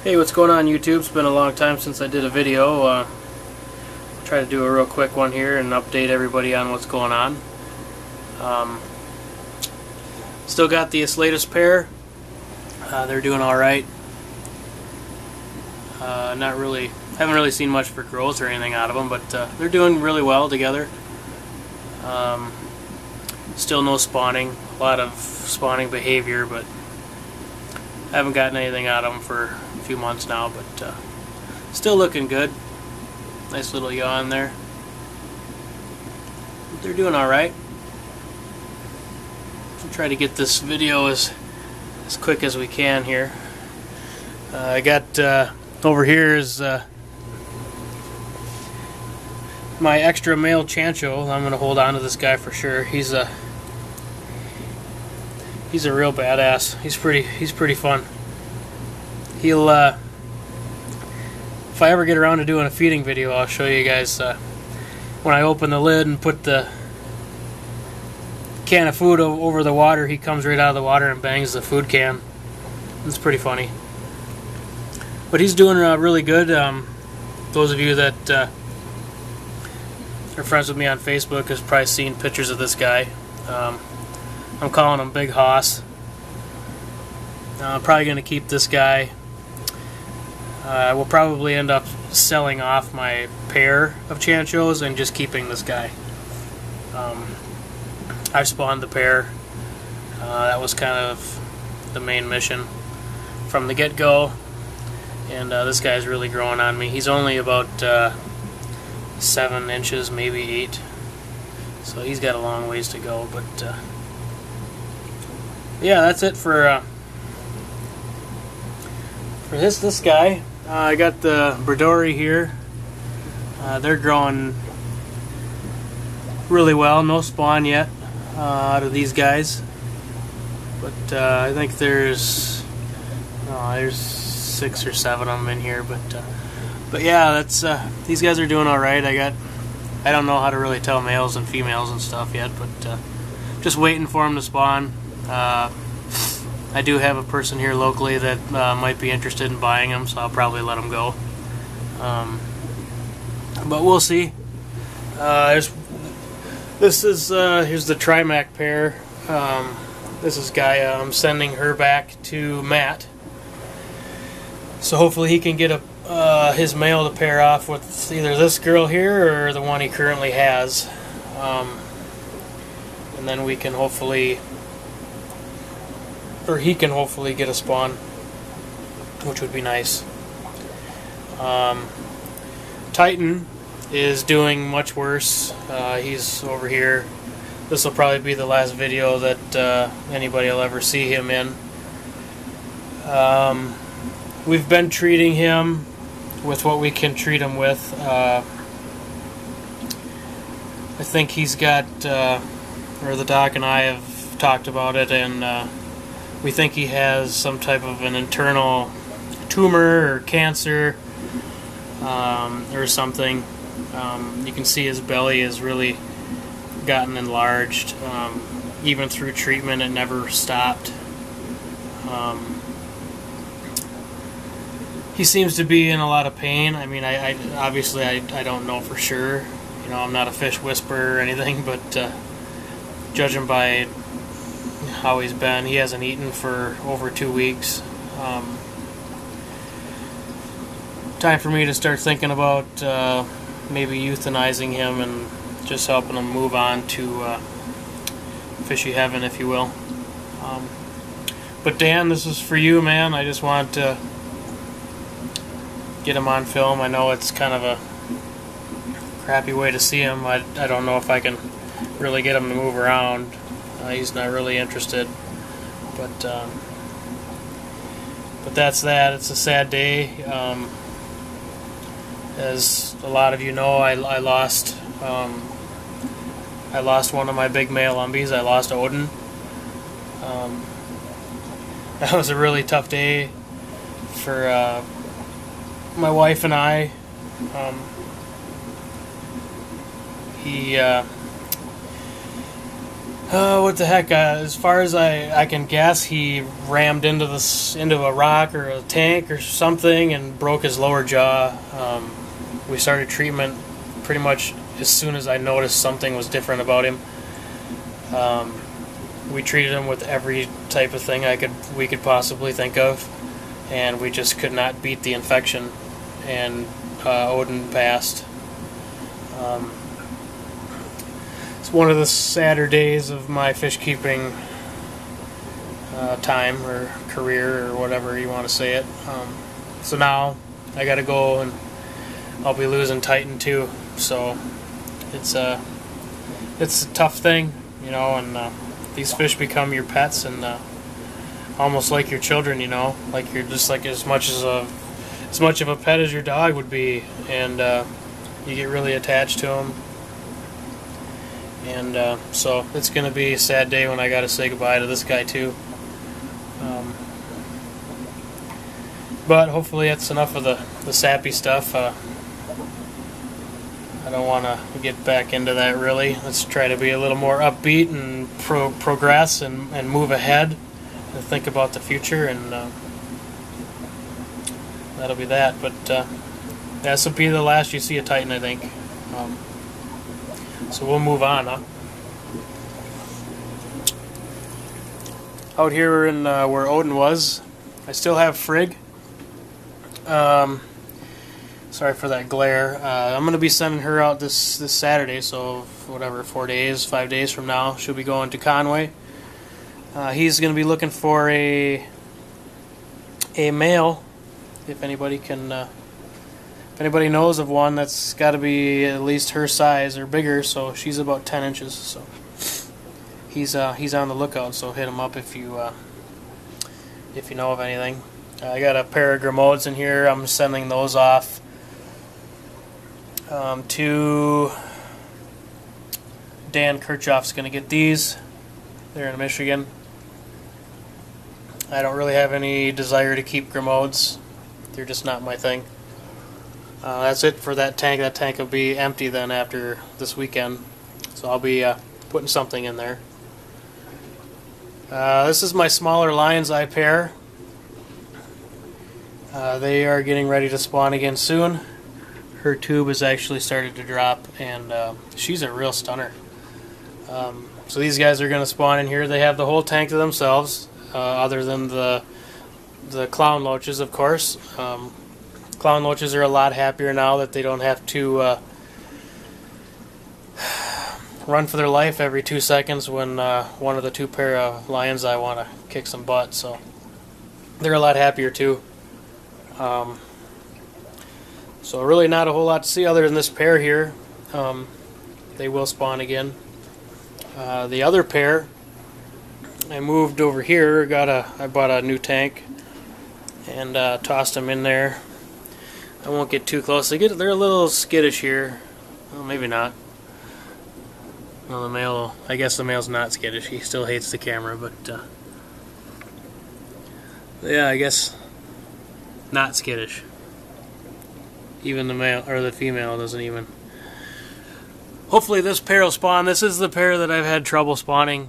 Hey, what's going on YouTube? It's been a long time since I did a video. Try to do a real quick one here and update everybody on what's going on. Still got this latest pair. They're doing alright. Haven't really seen much for growth or anything out of them, but they're doing really well together. Still no spawning, a lot of spawning behavior, but I haven't gotten anything out of them for a few months now, but still looking good. Nice little yawn there. But they're doing alright. I'll try to get this video as quick as we can here. I got over here is my extra male chancho. I'm gonna hold on to this guy for sure. He's a real badass. He's pretty fun. He'll if I ever get around to doing a feeding video, I'll show you guys when I open the lid and put the can of food over the water. He comes right out of the water and bangs the food can. It's pretty funny. But he's doing really good. Those of you that are friends with me on Facebook has probably seen pictures of this guy. I'm calling him Big Haas. I'm probably going to keep this guy. I will probably end up selling off my pair of chanchos and just keeping this guy. I've spawned the pair. That was kind of the main mission from the get-go. And this guy's really growing on me. He's only about 7 inches, maybe 8. So he's got a long ways to go, but yeah, that's it for this guy. I got the Bradori here. They're growing really well. No spawn yet out of these guys, but I think there's 6 or 7 of them in here. But yeah, that's these guys are doing all right. I don't know how to really tell males and females and stuff yet, but just waiting for them to spawn. I do have a person here locally that might be interested in buying them, so I'll probably let them go. But we'll see. Here's the Trimac pair. This is Gaia. I'm sending her back to Matt, so hopefully he can get his male to pair off with either this girl here or the one he currently has, and then we can hopefully. Or he can hopefully get a spawn, which would be nice. Titan is doing much worse. He's over here. This will probably be the last video that anybody will ever see him in. We've been treating him with what we can treat him with. I think he's got, or the doc and I have talked about it, and we think he has some type of an internal tumor or cancer or something. You can see his belly has really gotten enlarged. Even through treatment, it never stopped. He seems to be in a lot of pain. I mean, I obviously I don't know for sure. You know, I'm not a fish whisperer or anything, but judging by how he's been, he hasn't eaten for over 2 weeks. Time for me to start thinking about maybe euthanizing him and just helping him move on to fishy heaven, if you will. But Dan, this is for you, man. I just want to get him on film. I know it's kind of a crappy way to see him. I don't know if I can really get him to move around. He's not really interested, but that's that. It's a sad day. As a lot of you know, I lost one of my big male umbies. I lost Odin. That was a really tough day for my wife and I. What the heck? As far as I can guess, he rammed into a rock or a tank or something and broke his lower jaw. We started treatment pretty much as soon as I noticed something was different about him. We treated him with every type of thing we could possibly think of, and we just could not beat the infection. And Odin passed. It's one of the sadder days of my fish keeping time or career or whatever you want to say it. So now I got to go, and I'll be losing Titan too. So it's a tough thing, you know. And these fish become your pets, and almost like your children, you know. Like you're just like as much of a pet as your dog would be, and you get really attached to them. And so it's going to be a sad day when I got to say goodbye to this guy too. But hopefully that's enough of the sappy stuff. I don't want to get back into that really. Let's try to be a little more upbeat and progress and move ahead and think about the future, and that'll be that. But this will be the last you see of Titan, I think. So we'll move on, huh? Out here in where Odin was, I still have Frigg. Sorry for that glare. I'm going to be sending her out this Saturday, so whatever, 5 days from now, she'll be going to Conway. He's going to be looking for a male, if anybody can... if anybody knows of one, that's got to be at least her size or bigger. So she's about 10 inches. So he's on the lookout. So hit him up if you know of anything. I got a pair of Grimodes in here. I'm sending those off to Dan Kirchhoff's going to get these. They're in Michigan. I don't really have any desire to keep Grimodes. They're just not my thing. That's it for that tank. That tank will be empty then after this weekend. So I'll be putting something in there. This is my smaller lion's eye pair. They are getting ready to spawn again soon. Her tube has actually started to drop, and she's a real stunner. So these guys are going to spawn in here. They have the whole tank to themselves, other than the clown loaches, of course. Clown loaches are a lot happier now that they don't have to run for their life every 2 seconds when one of the two pair of lions I want to kick some butt. So they're a lot happier too. So really not a whole lot to see other than this pair here. They will spawn again. The other pair I moved over here. I bought a new tank and tossed them in there. I won't get too close. They're a little skittish here. Well, maybe not. Well, the male, I guess the male's not skittish. He still hates the camera, but yeah, I guess not skittish. Even the male or the female doesn't even. Hopefully this pair will spawn. This is the pair that I've had trouble spawning.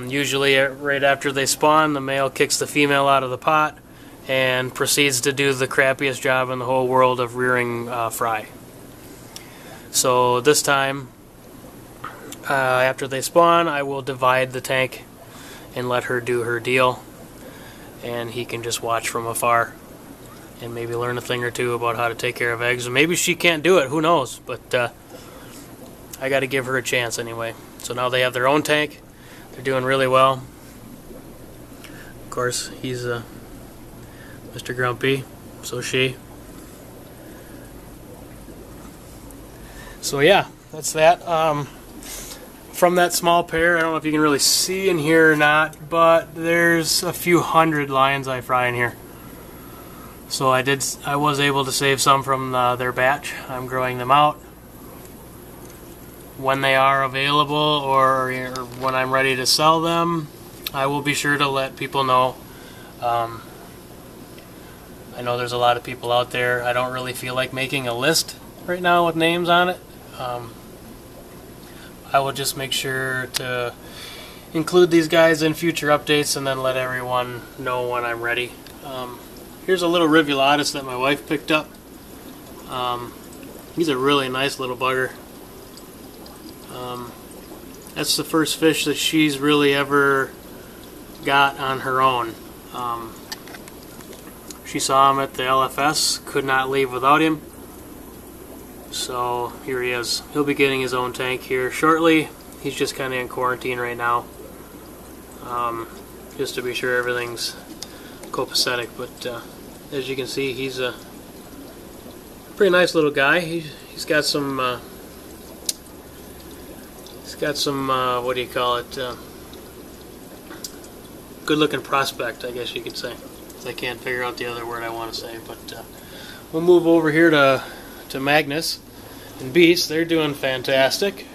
Usually right after they spawn, the male kicks the female out of the pot and proceeds to do the crappiest job in the whole world of rearing fry. So this time, after they spawn, I will divide the tank and let her do her deal, and he can just watch from afar and maybe learn a thing or two about how to take care of eggs. And maybe she can't do it, who knows, but I got to give her a chance anyway. So now they have their own tank. They're doing really well. Of course, he's Mr. Grumpy, so she. So yeah, that's that. From that small pair, I don't know if you can really see in here or not, but there's a few hundred lions I fry in here. So I was able to save some from their batch. I'm growing them out. When they are available or when I'm ready to sell them, I will be sure to let people know. I know there's a lot of people out there. I don't really feel like making a list right now with names on it. I will just make sure to, include these guys in future updates and then let everyone know when I'm ready. Here's a little rivulatus that my wife picked up. He's a really nice little bugger. That's the first fish that she's really ever got on her own. She saw him at the LFS, could not leave without him. So here he is. He'll be getting his own tank here shortly. He's just kind of in quarantine right now, just to be sure everything's copacetic. But as you can see, he's a pretty nice little guy. He's got some what do you call it? Good-looking prospect, I guess you could say. I can't figure out the other word I want to say, but we'll move over here to Magnus and Beast. They're doing fantastic.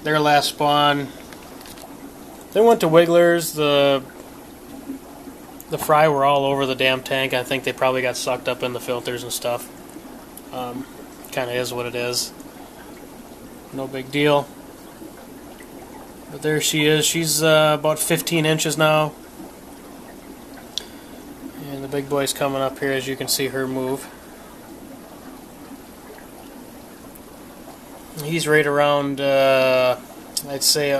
Their last spawn, they went to Wigglers. The fry were all over the damn tank. I think they probably got sucked up in the filters and stuff. Kind of is what it is. No big deal. But there she is. She's about 15 inches now. And the big boy's coming up here, as you can see her move. He's right around, I'd say,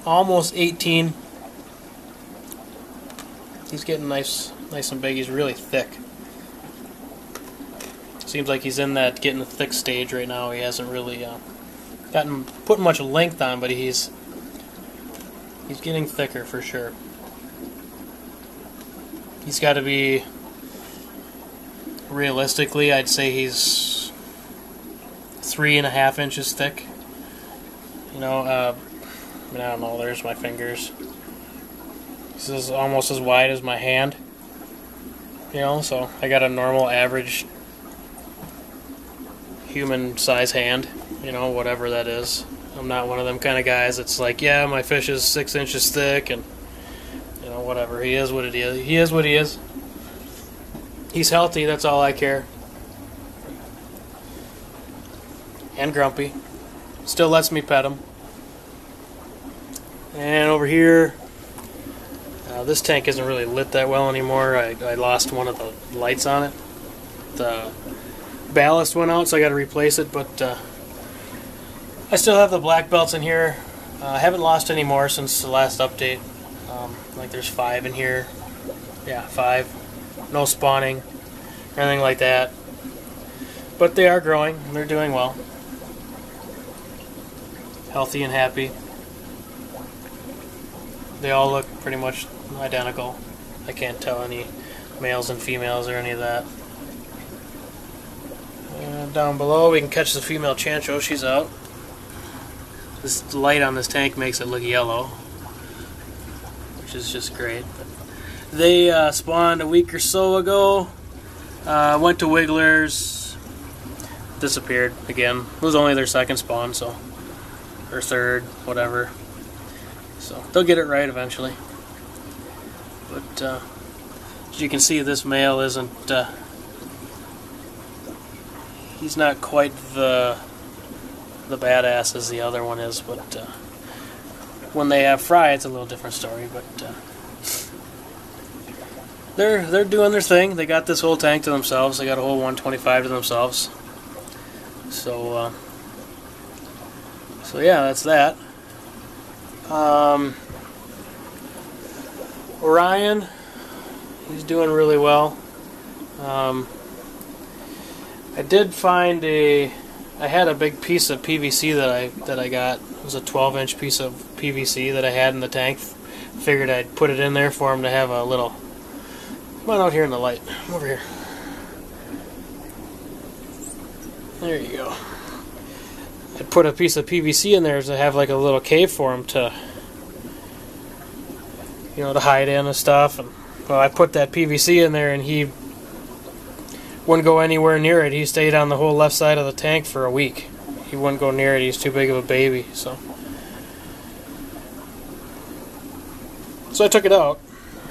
almost 18. He's getting nice and big. He's really thick. Seems like he's in that getting thick stage right now. He hasn't really put much length on, but he's getting thicker for sure. He's got to be, realistically, I'd say he's 3.5 inches thick. You know, I don't know, there's my fingers. This is almost as wide as my hand. You know, so I got a normal average human size hand, you know, whatever that is. I'm not one of them kind of guys that's like, yeah, my fish is 6 inches thick and, you know, whatever. He is what it is. He is what he is. He's healthy, that's all I care. And grumpy. Still lets me pet him. And over here, this tank isn't really lit that well anymore. I lost one of the lights on it. The ballast went out, so I got to replace it, but I still have the black belts in here. I haven't lost any more since the last update. Like there's 5 in here. Yeah, 5. No spawning, anything like that. But they are growing, and they're doing well. Healthy and happy. They all look pretty much identical. I can't tell any males and females or any of that. Down below we can catch the female chancho. She's out. This light on this tank makes it look yellow, which is just great. But they spawned a week or so ago. Went to Wigglers. Disappeared again. It was only their second spawn, so, or third, whatever. So they'll get it right eventually. But as you can see, this male isn't. He's not quite the badass as the other one is, but when they have fry, it's a little different story. But they're doing their thing. They got this whole tank to themselves. They got a whole 125 to themselves. So yeah, that's that. Orion, he's doing really well. I did find I had a big piece of PVC that I got. It was a 12-inch piece of PVC that I had in the tank. Figured I'd put it in there for him to have a little. Come on out here in the light. Come over here. There you go. I put a piece of PVC in there to have like a little cave for him to, you know, to hide in and stuff. And well, I put that PVC in there, and he wouldn't go anywhere near it. He stayed on the whole left side of the tank for a week. He wouldn't go near it. He's too big of a baby. So I took it out.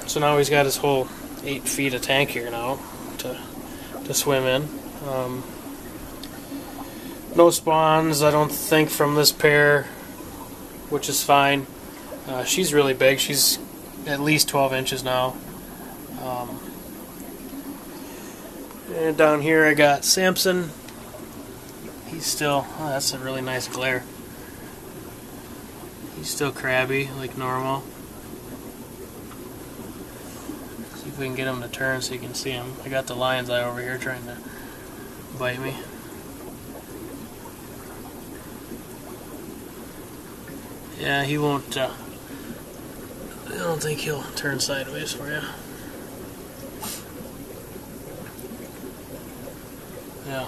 So now he's got his whole 8 feet of tank here now to swim in. No spawns, I don't think, from this pair. which is fine. She's really big. She's at least 12 inches now. And down here I got Samson. He's still, oh, that's a really nice glare. He's still crabby like normal. See if we can get him to turn so you can see him. I got the lion's eye over here trying to bite me. Yeah, he won't, I don't think he'll turn sideways for you. Yeah.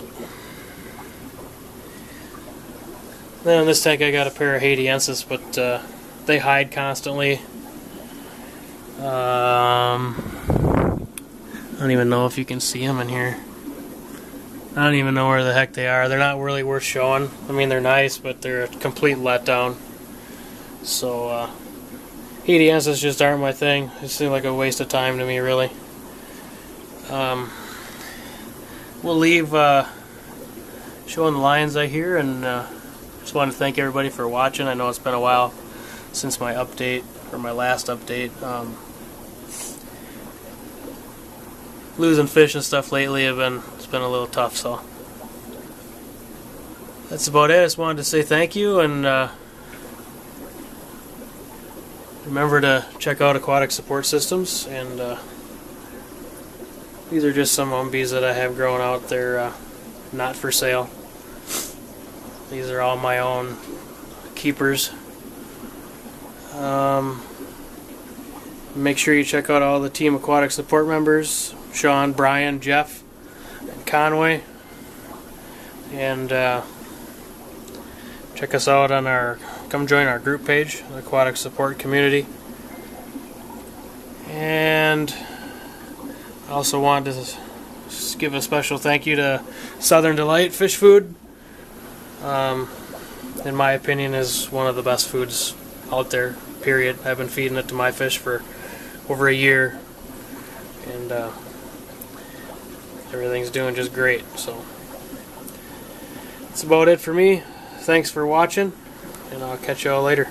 Then in this tank I got a pair of Haitiensis, but they hide constantly. I don't even know if you can see them in here. I don't even know where the heck they are. They're not really worth showing. I mean, they're nice, but they're a complete letdown. So, Haitiensis just aren't my thing. It seems like a waste of time to me, really. We'll leave showing the lion's eye here, and just want to thank everybody for watching. I know it's been a while since my update, or my last update. Losing fish and stuff lately it's been a little tough, so that's about it. I just wanted to say thank you, and remember to check out Aquatic Support Systems. And these are just some umbies that I have growing out there, not for sale. These are all my own keepers. Make sure you check out all the Team Aquatic Support members: Sean, Brian, Jeff, and Conway. And check us out on come join our group page, the Aquatic Support Community. And I also wanted to give a special thank you to Southern Delight Fish Food. In my opinion, is one of the best foods out there, period. I've been feeding it to my fish for over a year, and everything's doing just great. So that's about it for me. Thanks for watching, and I'll catch you all later.